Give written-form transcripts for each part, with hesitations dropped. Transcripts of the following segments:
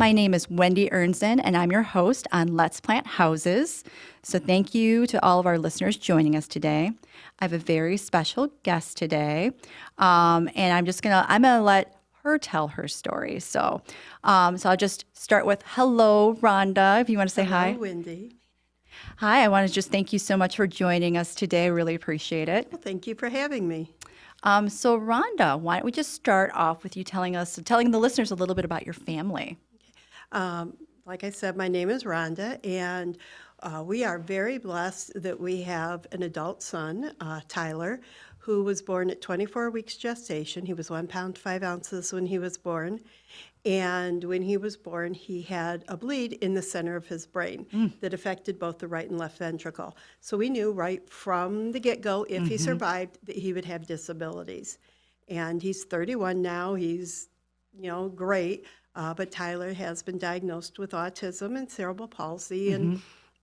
My name is Wendy Ernsten, and I'm your host on Let's Plant Houses. So thank you to all of our listeners joining us today. I have a very special guest today, and I'm gonna let her tell her story. So I'll just start with hello, Rhonda, if you want to say hi. Hello, Wendy. Hi, I want to just thank you so much for joining us today. I really appreciate it. Well, thank you for having me. So Rhonda, why don't we just start off with you telling the listeners a little bit about your family. Like I said, my name is Rhonda, and we are very blessed that we have an adult son, Tyler, who was born at 24 weeks gestation. He was 1 pound, 5 ounces when he was born. And when he was born, he had a bleed in the center of his brain that affected both the right and left ventricle. So we knew right from the get-go, if he survived, that he would have disabilities. And he's 31 now. He's, great. But Tyler has been diagnosed with autism and cerebral palsy. And,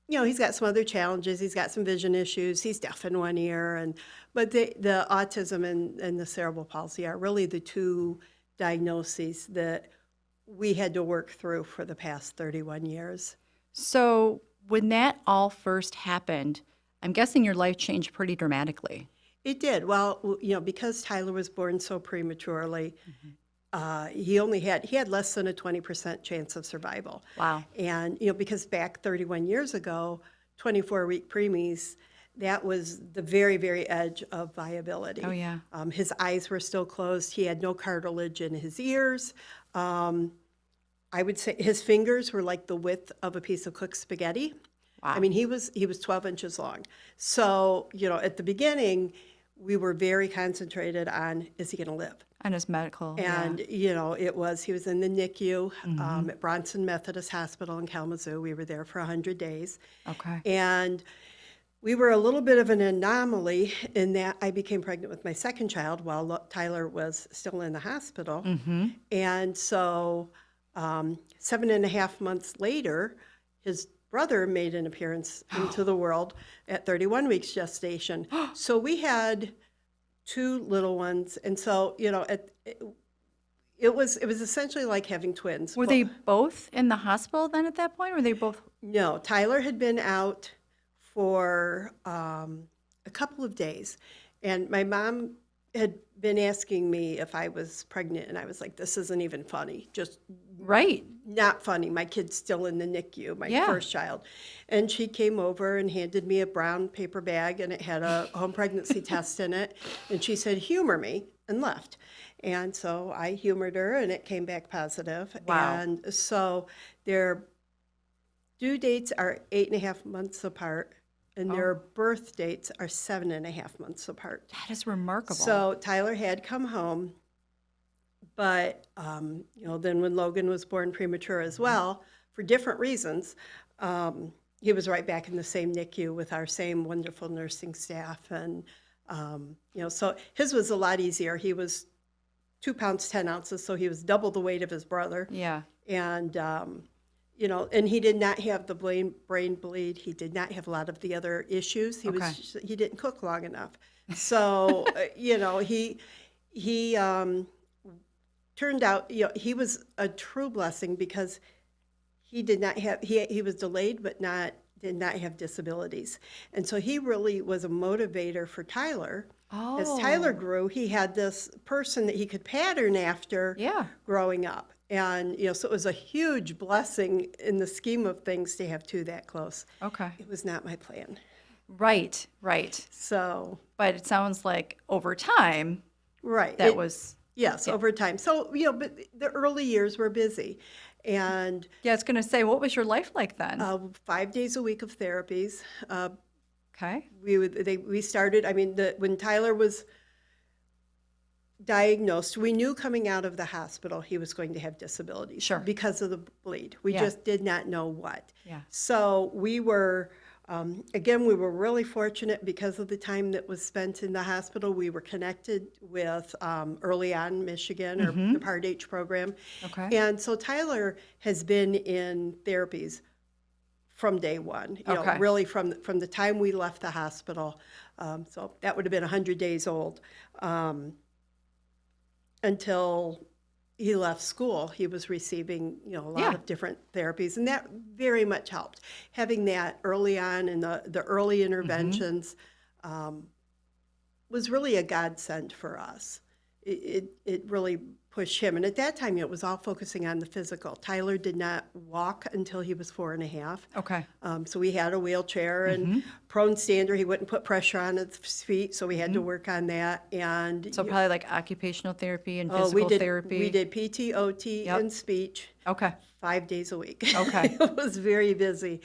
he's got some other challenges. He's got some vision issues. He's deaf in one ear. But the autism and the cerebral palsy are really the two diagnoses that we had to work through for the past 31 years. So when that all first happened, I'm guessing your life changed pretty dramatically. It did. Well, because Tyler was born so prematurely, he had less than a 20% chance of survival. Wow. And, because back 31 years ago, 24-week preemies, that was the very, very edge of viability. Oh, yeah. His eyes were still closed. He had no cartilage in his ears. I would say his fingers were like the width of a piece of cooked spaghetti. Wow. I mean, he was 12 inches long. So, at the beginning, we were very concentrated on, is he going to live? And his medical. And, he was in the NICU at Bronson Methodist Hospital in Kalamazoo. We were there for 100 days. Okay. And we were a little bit of an anomaly in that I became pregnant with my second child while Tyler was still in the hospital. And so 7.5 months later, his brother made an appearance into the world at 31 weeks gestation. So we had 2 little ones. And so, it was essentially like having twins. Were they both in the hospital then at that point? Or were they both? No, Tyler had been out for a couple of days. And my mom had been asking me if I was pregnant, and I was like, this isn't even funny. Just Right. not funny. My kid's still in the NICU, my first child. And she came over and handed me a brown paper bag, and it had a home pregnancy test in it. And she said, humor me, and left. And so I humored her, and it came back positive. Wow. And so their due dates are 8.5 months apart. And their birth dates are 7.5 months apart. That is remarkable. So Tyler had come home, but then when Logan was born premature as well, for different reasons, he was right back in the same NICU with our same wonderful nursing staff, and so his was a lot easier. He was 2 pounds 10 ounces, so he was double the weight of his brother. Yeah. And and he did not have the brain bleed. He did not have a lot of the other issues. He didn't cook long enough. So, he turned out, he was a true blessing because he did not have, he was delayed, but did not have disabilities. And so he really was a motivator for Tyler. Oh. As Tyler grew, he had this person that he could pattern after growing up. And, so it was a huge blessing in the scheme of things to have 2 that close. Okay. It was not my plan. Right. So. But it sounds like over time. Right. Yes, over time. So, but the early years were busy. And. Yeah, I was going to say, what was your life like then? 5 days a week of therapies. Okay. We started, when Tyler was diagnosed, we knew coming out of the hospital he was going to have disabilities. Sure. Because of the bleed. We just did not know what. Yeah. So we were, we were really fortunate because of the time that was spent in the hospital. We were connected with Early On Michigan, or the Part H program. Okay. And so Tyler has been in therapies from day one, really from the time we left the hospital. So that would have been 100 days old. Until he left school, he was receiving, a lot Yeah. of different therapies, and that very much helped. Having that early on and the early interventions was really a godsend for us. It really pushed him. And at that time, it was all focusing on the physical. Tyler did not walk until he was 4.5. Okay. So we had a wheelchair and prone stander. He wouldn't put pressure on his feet, so we had to work on that. And So probably like occupational therapy and we physical did therapy. we did PT, OT, Yep. and speech Okay. 5 days a week. Okay. It was very busy,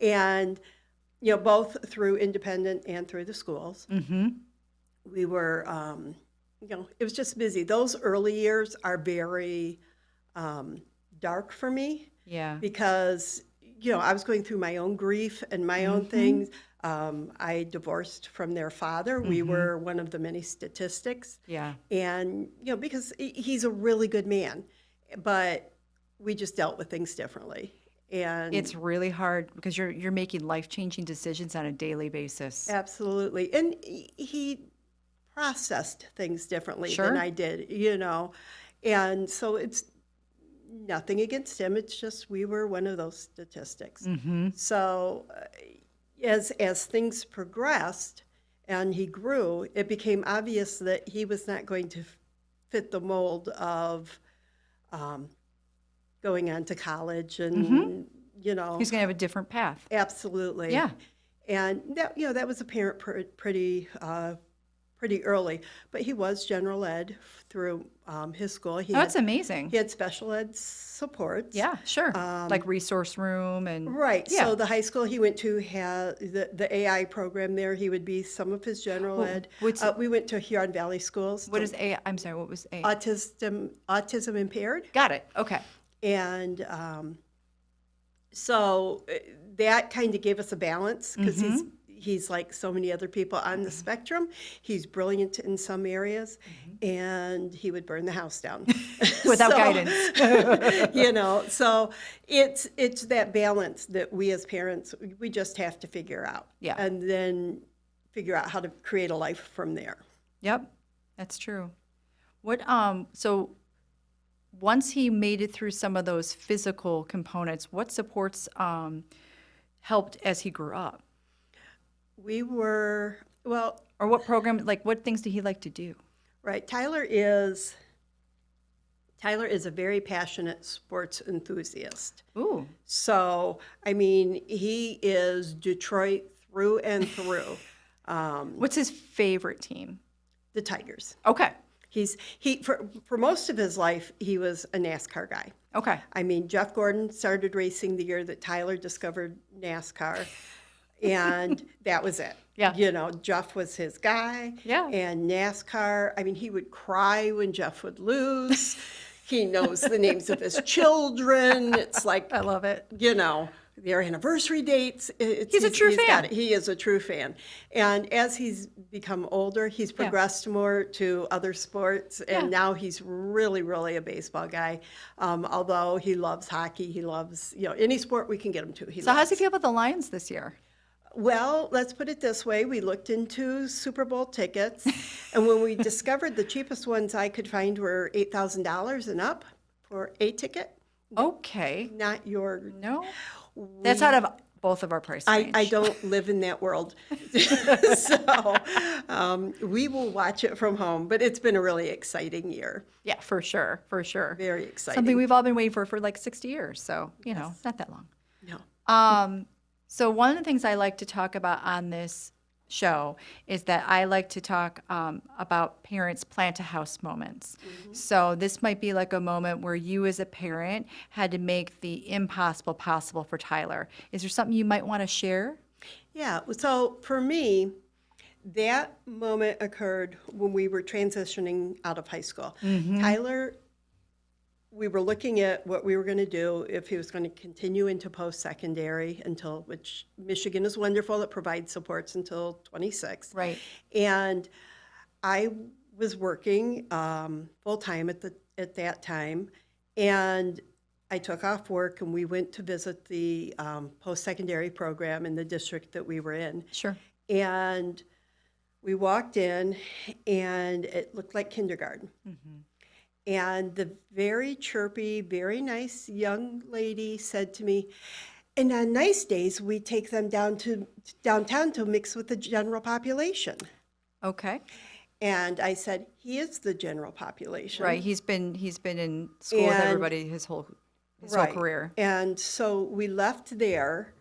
and both through independent and through the schools. We were, it was just busy. Those early years are very dark for me Yeah. because, I was going through my own grief and my own things. I divorced from their father. We were one of the many statistics. Yeah. And, because he's a really good man, but we just dealt with things differently. And It's really hard because you're making life-changing decisions on a daily basis. absolutely. And he processed things differently Sure. than I did, And so it's nothing against him. It's just we were one of those statistics. So as things progressed and he grew, it became obvious that he was not going to fit the mold of going on to college and, He's going to have a different path. absolutely. Yeah. And that was apparent pretty early. But he was general ed through his school. Oh, that's amazing. He had special ed supports. Yeah, sure. Like resource room and Right. Yeah. So the high school he went to had the AI program there. He would be some of his general ed. We went to Huron Valley schools. What is A? I'm sorry. What was A? Autism impaired. Got it. Okay. And so that kind of gave us a balance because he's like so many other people on the spectrum. He's brilliant in some areas, and he would burn the house down Without So, guidance. So it's that balance that we as parents we just have to figure out, Yeah. and then figure out how to create a life from there. Yep, that's true. So once he made it through some of those physical components, what supports helped as he grew up? We were well. Or what program, like what things did he like to do? Right. Tyler is a very passionate sports enthusiast. Ooh, So, I mean, he is Detroit through and through. what's his favorite team? The Tigers. Okay, For most of his life, he was a NASCAR guy. okay. I mean, Jeff Gordon started racing the year that Tyler discovered NASCAR. And that was it. Yeah. Jeff was his guy. Yeah. And NASCAR, I mean, he would cry when Jeff would lose. He knows the names of his children. It's like, I love it. their anniversary dates. He's a true got fan. it. He is a true fan. And as he's become older, he's progressed more to other sports. And now he's really, really a baseball guy. Although he loves hockey, he loves, any sport we can get him to. So how's he feel about the Lions this year? Well, let's put it this way. We looked into Super Bowl tickets, and when we discovered the cheapest ones I could find were $8,000 and up for a ticket, Okay. not your... No? That's out of both of our price range. I don't live in that world. So we will watch it from home, but it's been a really exciting year. Yeah, for sure, for sure. Very exciting. Something we've all been waiting for like 60 years, so, not that long. No. So one of the things I like to talk about on this show is that I like to talk about parents plant a house moments. So this might be like a moment where you as a parent had to make the impossible possible for Tyler. Is there something you might want to share? Yeah. So for me, that moment occurred when we were transitioning out of high school. Tyler, we were looking at what we were going to do if he was going to continue into post-secondary which Michigan is wonderful. It provides supports until 26. Right. And I was working full-time at that time, and I took off work, and we went to visit the post-secondary program in the district that we were in. Sure. And we walked in, and it looked like kindergarten. And the very chirpy, very nice young lady said to me, and on nice days, we take them down to downtown to mix with the general population. Okay. And I said, he is the general population. Right. He's been in school with And everybody his whole right. career. And so we left there,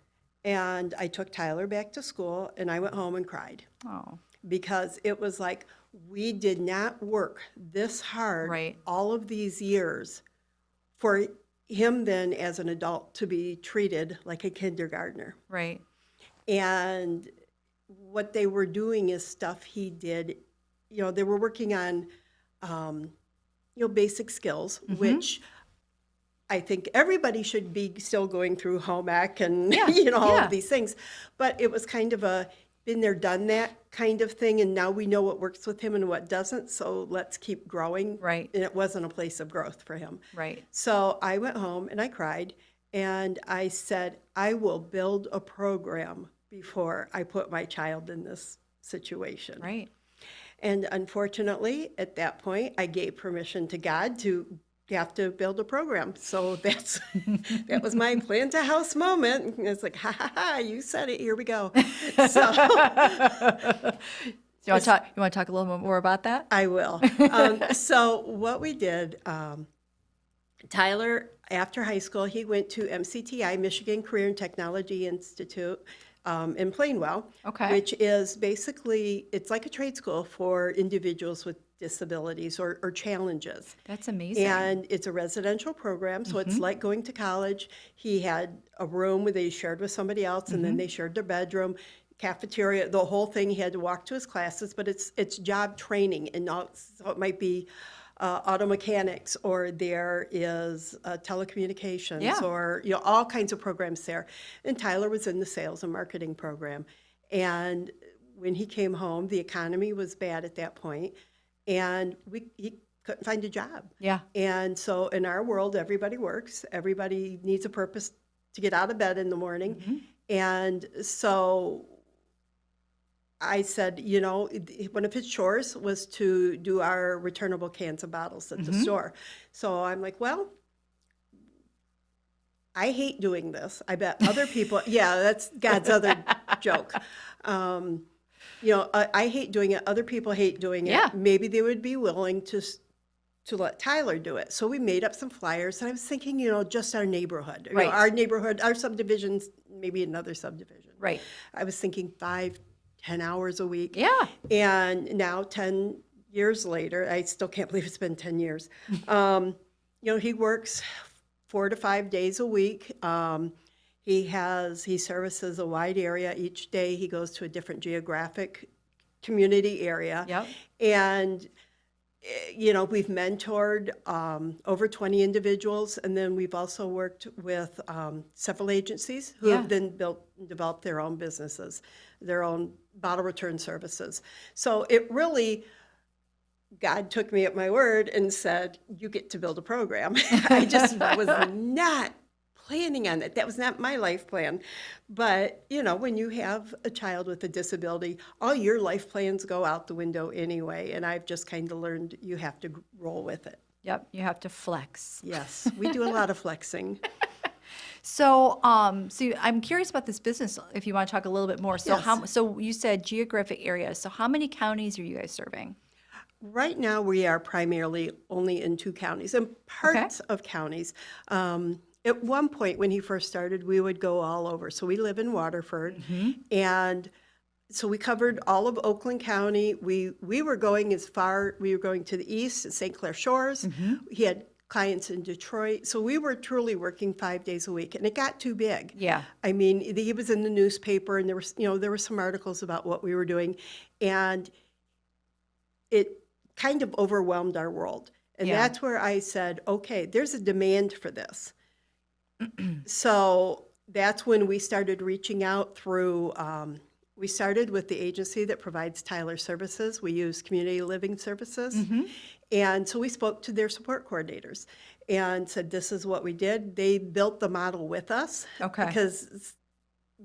and I took Tyler back to school, and I went home and cried Oh. because it was like, we did not work this hard Right. all of these years for him then as an adult to be treated like a kindergartner. Right. And what they were doing is stuff he did, they were working on, basic skills, which I think everybody should be still going through home ec and, Yeah, all yeah. of these things. But it was kind of a been there, done that kind of thing. And now we know what works with him and what doesn't. So let's keep growing. Right. And it wasn't a place of growth for him. Right. So I went home and I cried. And I said, I will build a program before I put my child in this situation. Right. And unfortunately, at that point, I gave permission to God to have to build a program. So that was my plan to house moment. And it's like, ha ha ha, you said it, here we go. So You want to talk a little bit more about that? I will. So what we did, Tyler, after high school, he went to MCTI, Michigan Career and Technology Institute, in Plainwell, Okay. which is basically, it's like a trade school for individuals with disabilities or challenges. That's amazing. And it's a residential program, so it's like going to college. He had a room where they shared with somebody else, and then they shared their bedroom, cafeteria, the whole thing. He had to walk to his classes, but it's job training, and so it might be auto mechanics, or there is telecommunications, Yeah. or all kinds of programs there. And Tyler was in the sales and marketing program. And when he came home, the economy was bad at that point, and he couldn't find a job. Yeah. And so in our world, everybody works. Everybody needs a purpose to get out of bed in the morning. And so I said, one of his chores was to do our returnable cans and bottles at the store. So I'm like, well, I hate doing this. I bet other people, yeah, that's God's other joke. I hate doing it. Other people hate doing it. Yeah. Maybe they would be willing to let Tyler do it. So we made up some flyers, and I was thinking, just our neighborhood, Right. our neighborhood, our subdivisions, maybe another subdivision. Right. I was thinking 5-10 hours a week. Yeah. And now 10 years later, I still can't believe it's been 10 years. He works 4 to 5 days a week. He services a wide area each day. He goes to a different geographic community area. Yep. And we've mentored over 20 individuals, and then we've also worked with several agencies who have then built and developed their own businesses, their own bottle return services. So it really, God took me at my word and said, you get to build a program. I just was not planning on it. That was not my life plan. But, when you have a child with a disability, all your life plans go out the window anyway. And I've just kind of learned you have to roll with it. Yep. You have to flex. Yes, we do a lot of flexing. So, so I'm curious about this business. If you want to talk a little bit more. So, Yes. so you said geographic areas. So, how many counties are you guys serving? Right now, we are primarily only in 2 counties and parts of counties. At one point, when he first started, we would go all over. So we live in Waterford, and so we covered all of Oakland County. We were going we were going to the east, to St. Clair Shores. He had clients in Detroit. So we were truly working 5 days a week, and it got too big. Yeah. I mean, he was in the newspaper, and there were some articles about what we were doing, and it kind of overwhelmed our world. And that's where I said, okay, there's a demand for this. So that's when we started reaching out through, we started with the agency that provides Tyler services. We use Community Living Services. And so we spoke to their support coordinators and said, this is what we did. They built the model with us. Okay. Because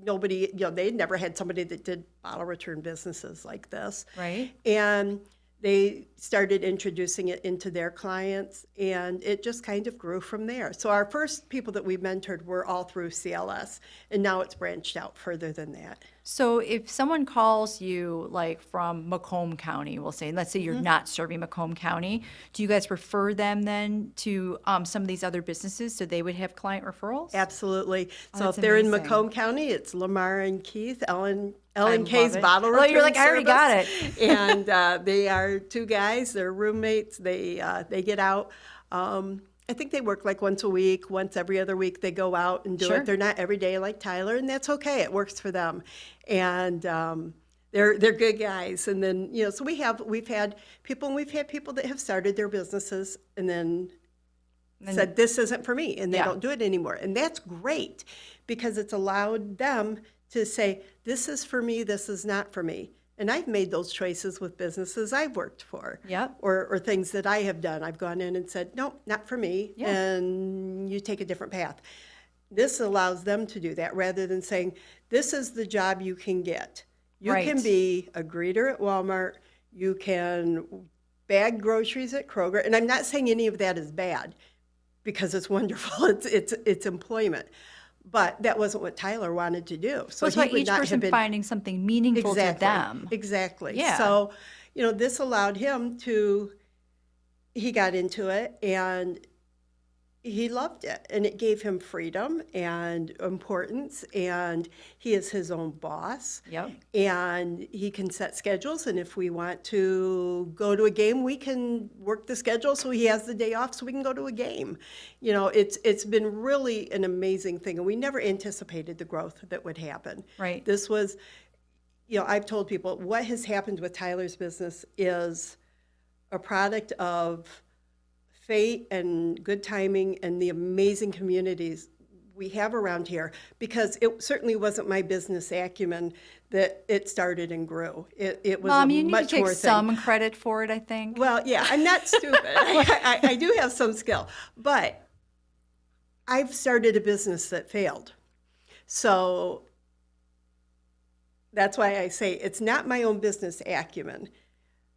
nobody, they'd never had somebody that did bottle return businesses like this. Right. And they started introducing it into their clients, and it just kind of grew from there. So our first people that we mentored were all through CLS, and now it's branched out further than that. So if someone calls you like from Macomb County, we'll say, let's say you're not serving Macomb County, do you guys refer them then to some of these other businesses so they would have client referrals? Absolutely. So that's if they're in amazing. Macomb County, it's Lamar and Keith, Ellen love K's it. bottle Oh, return you're like, I already got service. And they are two guys. They're roommates. They get out. I think they work like once a week, once every other week. They go out and do Sure. it. They're not every day like Tyler, and that's okay. It works for them, and they're good guys. And then so we've had people that have started their businesses and then said this isn't for me, and they don't do it anymore, and that's great because it's allowed them to say this is for me, this is not for me. And I've made those choices with businesses I've worked for, Yep. or things that I have done. I've gone in and said, nope, not for me, Yeah. and you take a different path. This allows them to do that rather than saying, this is the job you can get. You Right. can be a greeter at Walmart, you can bag groceries at Kroger, and I'm not saying any of that is bad because it's wonderful, it's employment. But that wasn't what Tyler wanted to do. So That's he why would each not person have been finding something meaningful to them. Exactly. Yeah. So, this allowed him he got into it and he loved it. And it gave him freedom and importance. And he is his own boss. Yep. And he can set schedules. And if we want to go to a game, we can work the schedule so he has the day off so we can go to a game. It's been really an amazing thing. And we never anticipated the growth that would happen. Right. This was, I've told people what has happened with Tyler's business is a product of fate and good timing and the amazing communities we have around here, because it certainly wasn't my business acumen that it started and grew. It was Mom, a you need to much take more thing. some credit for it, I think. Well, yeah, I'm not stupid. I do have some skill, but I've started a business that failed. So that's why I say it's not my own business acumen.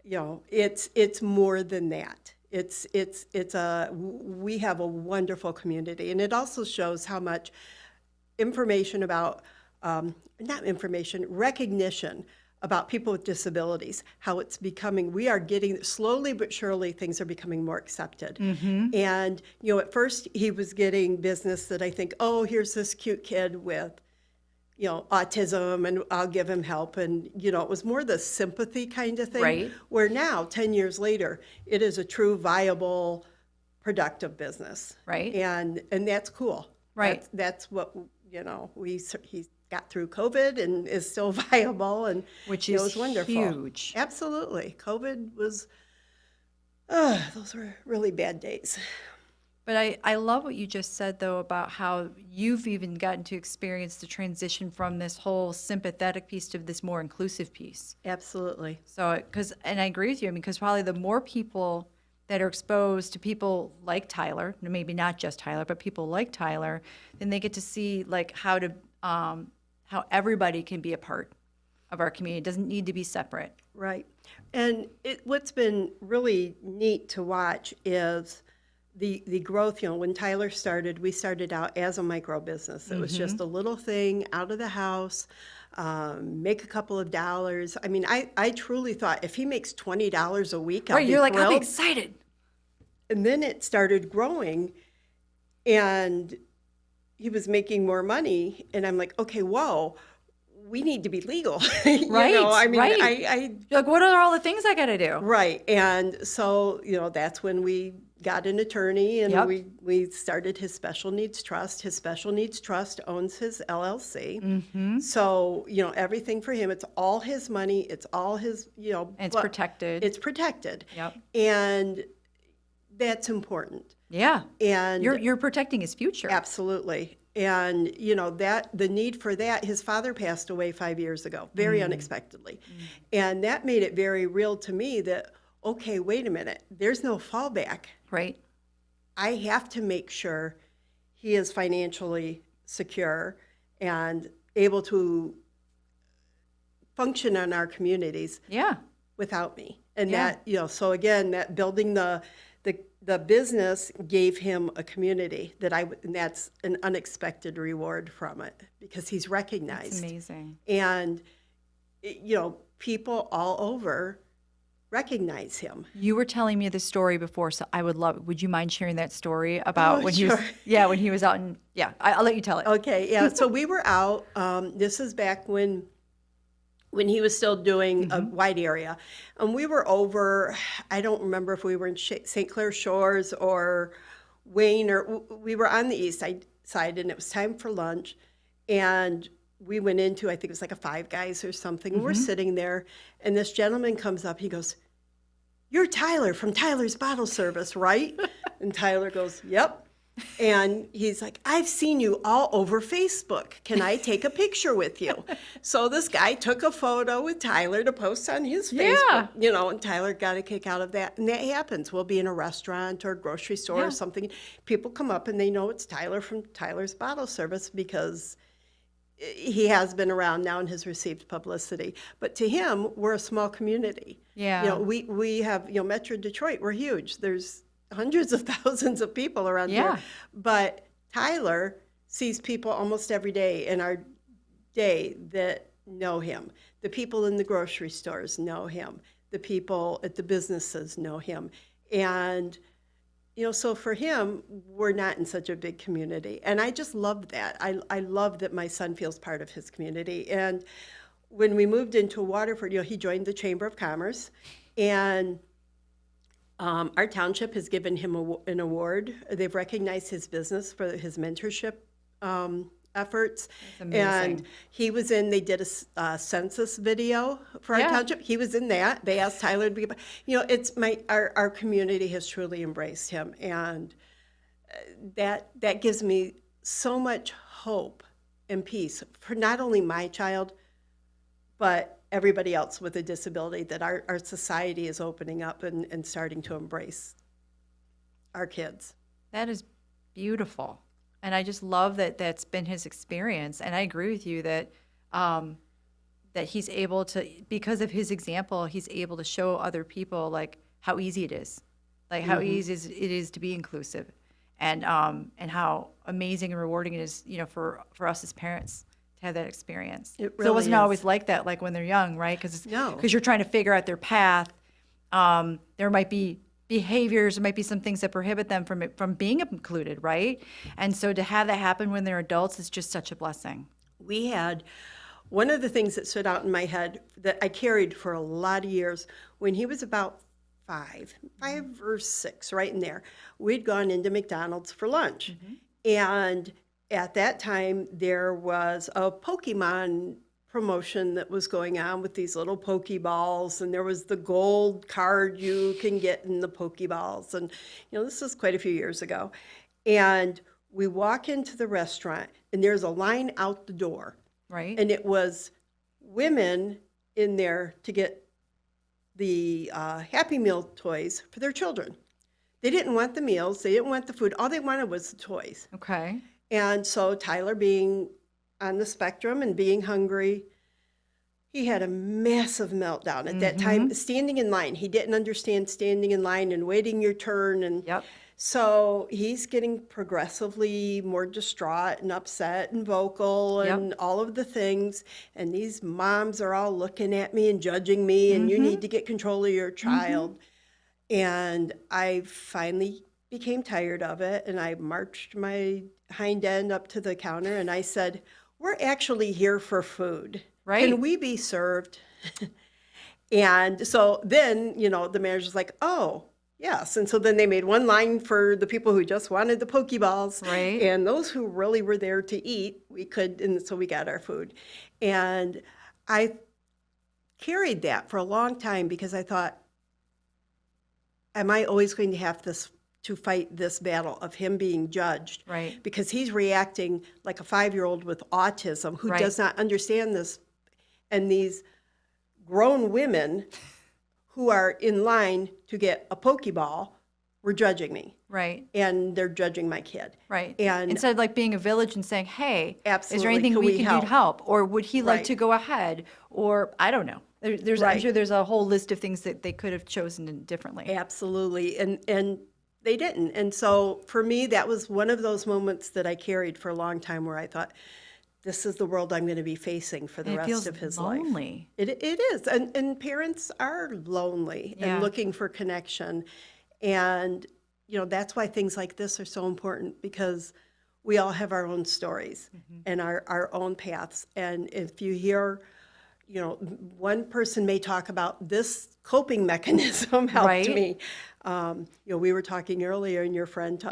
It's more than that. We have a wonderful community, and it also shows how much recognition about people with disabilities, how it's becoming, we are getting, slowly but surely, things are becoming more accepted. And, at first he was getting business that I think, oh, here's this cute kid with, autism, and I'll give him help. And, it was more the sympathy kind of thing. Right. Where now, 10 years later, it is a true, viable, productive business. Right. And that's cool. Right. That's what, he got through COVID and is still viable. And Which it is was wonderful. huge. Absolutely. COVID was, those were really bad days. But I love what you just said, though, about how you've even gotten to experience the transition from this whole sympathetic piece to this more inclusive piece. Absolutely. So, and I agree with you, because probably the more people that are exposed to people like Tyler, maybe not just Tyler, but people like Tyler, then they get to see like how everybody can be a part of our community. It doesn't need to be separate. Right. And what's been really neat to watch is the growth. When Tyler started, we started out as a micro business. It was just a little thing out of the house, make a couple of dollars. I mean, I truly thought if he makes $20 a week, I'll be You're like, thrilled. I'm excited. And then it started growing, and he was making more money, and I'm like, okay, whoa, we need to be legal. Right, I mean, right. You're like, what are all the things I got to do? Right. And so, that's when we got an attorney, and Yep. we started his special needs trust. His special needs trust owns his LLC. So, everything for him, it's all his money. It's all his, And it's but protected. It's protected. Yep. And that's important. Yeah. And You're protecting his future. absolutely. And, that the need for that, his father passed away 5 years ago, very unexpectedly. And that made it very real to me that, okay, wait a minute, there's no fallback. Right. I have to make sure he is financially secure and able to function in our communities Yeah. without me. And Yeah. that, so again, that building the business gave him a community and that's an unexpected reward from it because he's That's recognized. amazing. And, people all over recognize him. You were telling me the story before, so I would love it. Would you mind sharing that story about Oh, when he was, sure. yeah, when he was out in, yeah, I'll let you tell it. Okay, yeah. So we were out. This is back when he was still doing a wide area, and we were over. I don't remember if we were in St. Clair Shores or Wayne, or we were on the east side, and it was time for lunch, and we went into, I think it was like a Five Guys or something. And we're sitting there, and this gentleman comes up. He goes, "You're Tyler from Tyler's Bottle Service, right?" And Tyler goes, "Yep." And he's like, "I've seen you all over Facebook. Can I take a picture with you?" So this guy took a photo with Tyler to post on his Yeah. Facebook, and Tyler got a kick out of that. And that happens. We'll be in a restaurant or a grocery store Yeah. or something. People come up and they know it's Tyler from Tyler's Bottle Service because he has been around now and has received publicity. But to him, we're a small community. Yeah. We have, Metro Detroit, we're huge. There's hundreds of thousands of people around Yeah. here. But Tyler sees people almost every day in our day that know him. The people in the grocery stores know him. The people at the businesses know him. And so for him, we're not in such a big community. And I just love that. I love that my son feels part of his community. And when we moved into Waterford, he joined the Chamber of Commerce. And our township has given him an award. They've recognized his business for his mentorship efforts. That's amazing. And he was they did a census video for our Yeah. township. He was in that. They asked Tyler to be, it's our community has truly embraced him. And that gives me so much hope and peace for not only my child, but everybody else with a disability, that our society is opening up and starting to embrace our kids. That is beautiful. And I just love that that's been his experience. And I agree with you that that he's able to, because of his example, he's able to show other people like how easy it is, like how easy it is to be inclusive, and how amazing and rewarding it is, for us as parents to have that experience. It So it really wasn't is. always like that, like when they're young, right? No. Because you're trying to figure out their path. There might be behaviors, there might be some things that prohibit them from being included, right? And so to have that happen when they're adults is just such a blessing. We had one of the things that stood out in my head that I carried for a lot of years. When he was about five or six, right in there, we'd gone into McDonald's for lunch. And at that time, there was a Pokemon promotion that was going on with these little Pokeballs, and there was the gold card you can get in the Pokeballs. And, this was quite a few years ago. And we walk into the restaurant, and there's a line out the door. Right? And it was women in there to get the Happy Meal toys for their children. They didn't want the meals. They didn't want the food. All they wanted was the toys. Okay. And so Tyler, being on the spectrum and being hungry, he had a massive meltdown at that time, standing in line. He didn't understand standing in line and waiting your turn. And Yep. so he's getting progressively more distraught and upset and vocal and all of the things. And these moms are all looking at me and judging me, and you need to get control of your child. And I finally became tired of it, and I marched my hind end up to the counter and I said, "We're actually here for food. Right. Can we be served?" And so then, the manager's like, "Oh, yes." And so then they made one line for the people who just wanted the Pokeballs. Right. And those who really were there to eat, and so we got our food. And I carried that for a long time because I thought, am I always going to have to fight this battle of him being judged? Right. Because he's reacting like a 5-year-old with autism who Right. does not understand this. And these grown women who are in line to get a Pokeball were judging me. Right. And they're judging my kid. Right. And instead of like being a village and saying, hey, is there Absolutely. anything Can we we can do help? to help? Or would he like Right. to go ahead? Or I don't know. I'm Right. sure there's a whole list of things that they could have chosen differently. Absolutely. And they didn't. And so for me, that was one of those moments that I carried for a long time where I thought, this is the world I'm going to be facing for the And it rest feels of his life. lonely. It is. And parents are lonely Yeah. and looking for connection. And, that's why things like this are so important, because we all have our own stories and our own paths. And if you hear, one person may talk about this coping mechanism helped Right. me. We were talking earlier, and your friend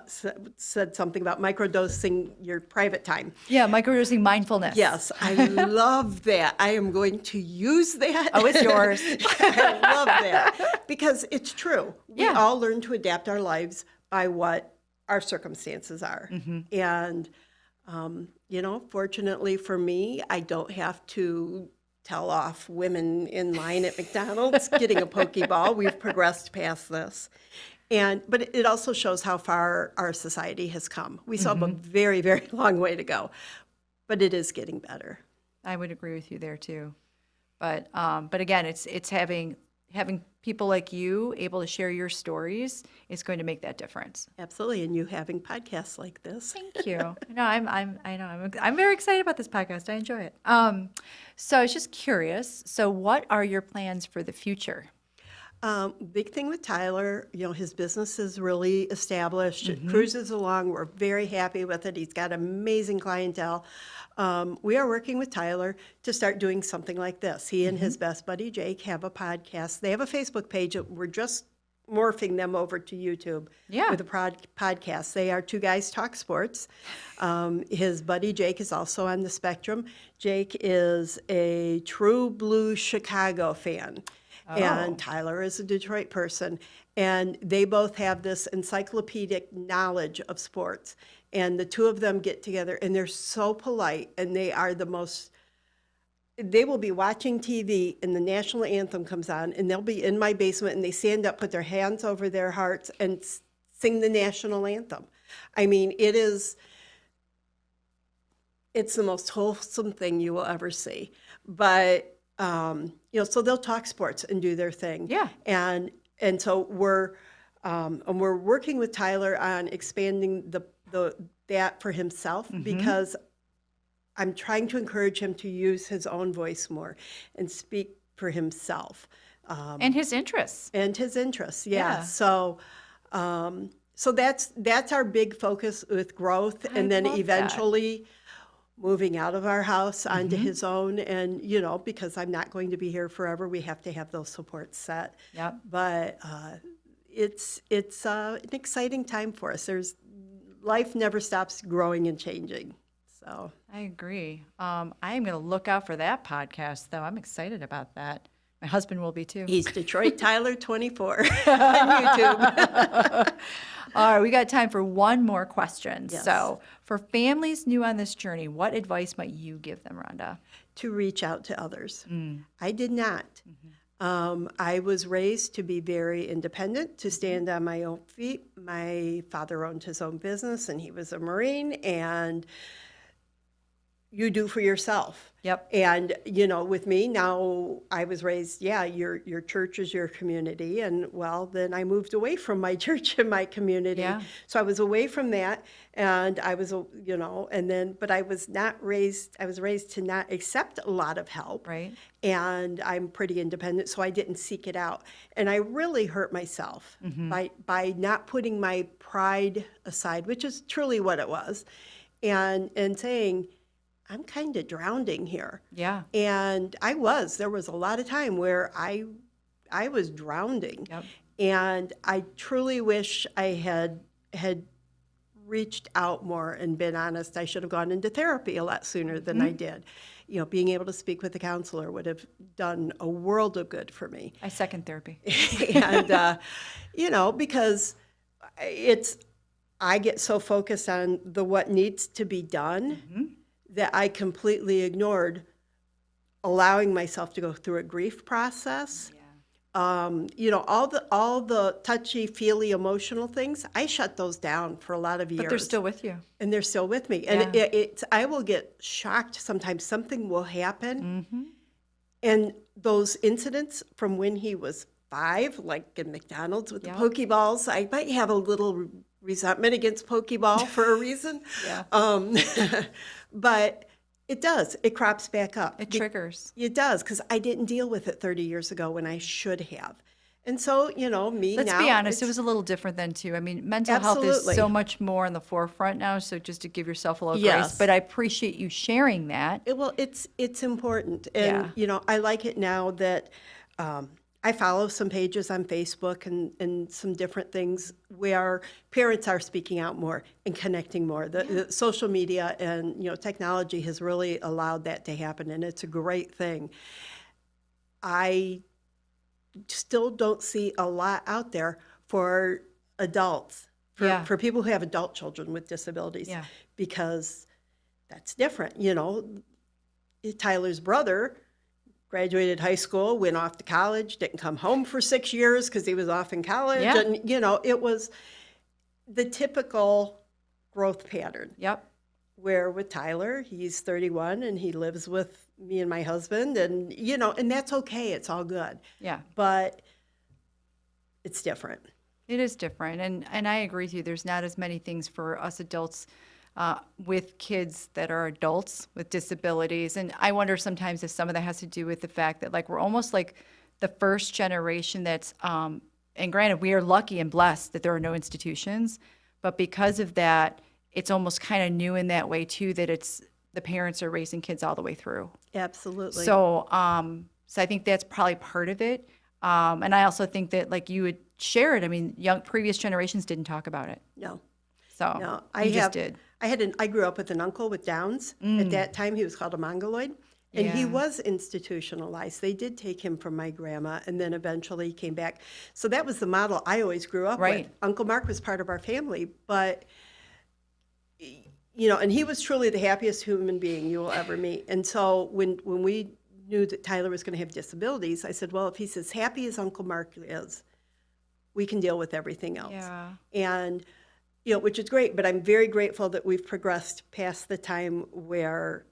said something about microdosing your private time. Yeah, microdosing mindfulness. Yes, I love that. I am going to use that. Oh, it's yours. I love that because it's true. We Yeah. all learn to adapt our lives by what our circumstances are. And, fortunately for me, I don't have to tell off women in line at McDonald's getting a Pokeball. We've progressed past this. But it also shows how far our society has come. We still have a very, very long way to go, but it is getting better. I would agree with you there too. But again, it's having people like you able to share your stories is going to make that difference. Absolutely, and you having podcasts like this. Thank you. No, I'm very excited about this podcast. I enjoy it. So I was just curious. So what are your plans for the future? Big thing with Tyler, his business is really established. It cruises along. We're very happy with it. He's got amazing clientele. We are working with Tyler to start doing something like this. He and his best buddy, Jake, have a podcast. They have a Facebook page. We're just morphing them over to YouTube with a podcast. They are Two Guys Talk Sports. His buddy, Jake, is also on the spectrum. Jake is a true blue Chicago fan. And Tyler is a Detroit person. And they both have this encyclopedic knowledge of sports. And the two of them get together, and they're so polite, and they are they will be watching TV, and the national anthem comes on, and they'll be in my basement, and they stand up, put their hands over their hearts, and sing the national anthem. I mean, it's the most wholesome thing you will ever see. But so they'll talk sports and do their thing. Yeah. And so we're working with Tyler on expanding that for himself, because I'm trying to encourage him to use his own voice more and speak for himself. And his interests. Yeah. So that's our big focus with growth, and then love that. eventually moving out of our house onto his own. And, because I'm not going to be here forever, we have to have those supports set. Yep. But it's an exciting time for us. Life never stops growing and changing. So I agree. I am going to look out for that podcast, though. I'm excited about that. My husband will be too. he's Detroit Tyler 24 on YouTube. All right, we got time for one more question. Yes. So, for families new on this journey, what advice might you give them, Rhonda? To reach out to others. I did not. I was raised to be very independent, to stand on my own feet. My father owned his own business, and he was a Marine, and you do for yourself. Yep. And, with me now, I was raised, your church is your community. And then I moved away from my church and my community. Yeah. So I was away from that. And I was, but I was raised to not accept a lot of help. Right. And I'm pretty independent, so I didn't seek it out. And I really hurt myself by not putting my pride aside, which is truly what it was, and saying, I'm kind of drowning here. Yeah. And there was a lot of time where I was drowning. Yep. And I truly wish I had reached out more and been honest. I should have gone into therapy a lot sooner than I did. Being able to speak with a counselor would have done a world of good for me. I second therapy. And, because I get so focused on what needs to be done that I completely ignored allowing myself to go through a grief process. Yeah. All the touchy-feely emotional things, I shut those down for a lot of years. But they're still with you. And they're still with me. And Yeah. I will get shocked sometimes. Something will happen, and those incidents from when he was 5, like in McDonald's with the Yep. Pokeballs, I might have a little resentment against Pokeball for a reason. Yeah. But it does. It crops back up. It triggers. It does, because I didn't deal with it 30 years ago when I should have. And so, me Let's now. be honest, it it's- was a little different then too. I mean, mental health is Absolutely. so much more in the forefront now, so just to give yourself a little grace. Yes. But I appreciate you sharing that. Well, it's important. And, I like it now that I follow some pages on Facebook and some different things where parents are speaking out more and connecting more. The social media and, technology has really allowed that to happen, and it's a great thing. I still don't see a lot out there for adults, for people who have adult children with disabilities, Yeah. because that's different. Tyler's brother graduated high school, went off to college, didn't come home for 6 years because he was off in college. Yeah. And, it was the typical growth pattern. Yep. Where with Tyler, he's 31 and he lives with me and my husband, and and that's okay. It's all good. Yeah. But it's different. It is different, and I agree with you. There's not as many things for us adults with kids that are adults with disabilities, and I wonder sometimes if some of that has to do with the fact that like we're almost like the first generation that's. And granted, we are lucky and blessed that there are no institutions, but because of that, it's almost kind of new in that way too. That it's the parents are raising kids all the way through. Absolutely. So, so I think that's probably part of it. And I also think that like you would share it. I mean, previous generations didn't talk about it. No. So No, you just did. I grew up with an uncle with Downs. At that time, he was called a mongoloid, and he Yeah. was institutionalized. They did take him from my grandma, and then eventually he came back. So that was the model I always grew up Right. with. Uncle Mark was part of our family, but and he was truly the happiest human being you will ever meet. And so when we knew that Tyler was going to have disabilities, I said, well, if he's as happy as Uncle Mark is, we can deal with everything else. Yeah. And which is great, but I'm very grateful that we've progressed past the time where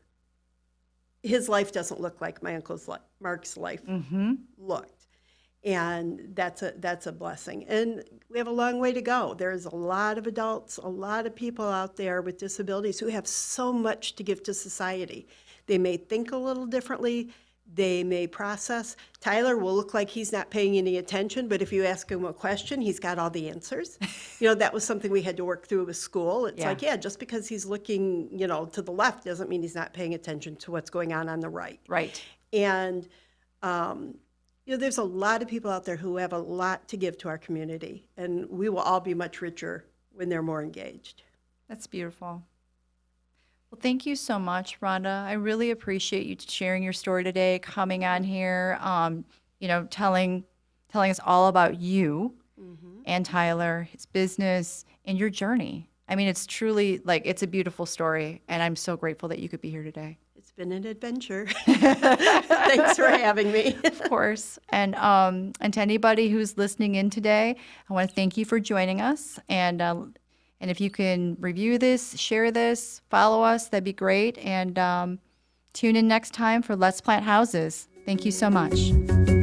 his life doesn't look like my uncle's Mark's life looked. And that's a blessing. And we have a long way to go. There's a lot of adults, a lot of people out there with disabilities who have so much to give to society. They may think a little differently. They may process. Tyler will look like he's not paying any attention, but if you ask him a question, he's got all the answers. That was something we had to work through with school. It's like, just because he's looking, to the left doesn't mean he's not paying attention to what's going on the right. Right. And, there's a lot of people out there who have a lot to give to our community, and we will all be much richer when they're more engaged. That's beautiful. Well, thank you so much, Rhonda. I really appreciate you sharing your story today, coming on here, telling us all about you and Tyler, his business, and your journey. I mean, it's truly it's a beautiful story, and I'm so grateful that you could be here today. It's been an adventure. Thanks for having me. Of course. And to anybody who's listening in today, I want to thank you for joining us. And if you can review this, share this, follow us, that'd be great. And tune in next time for Let's Plant Houses. Thank you so much.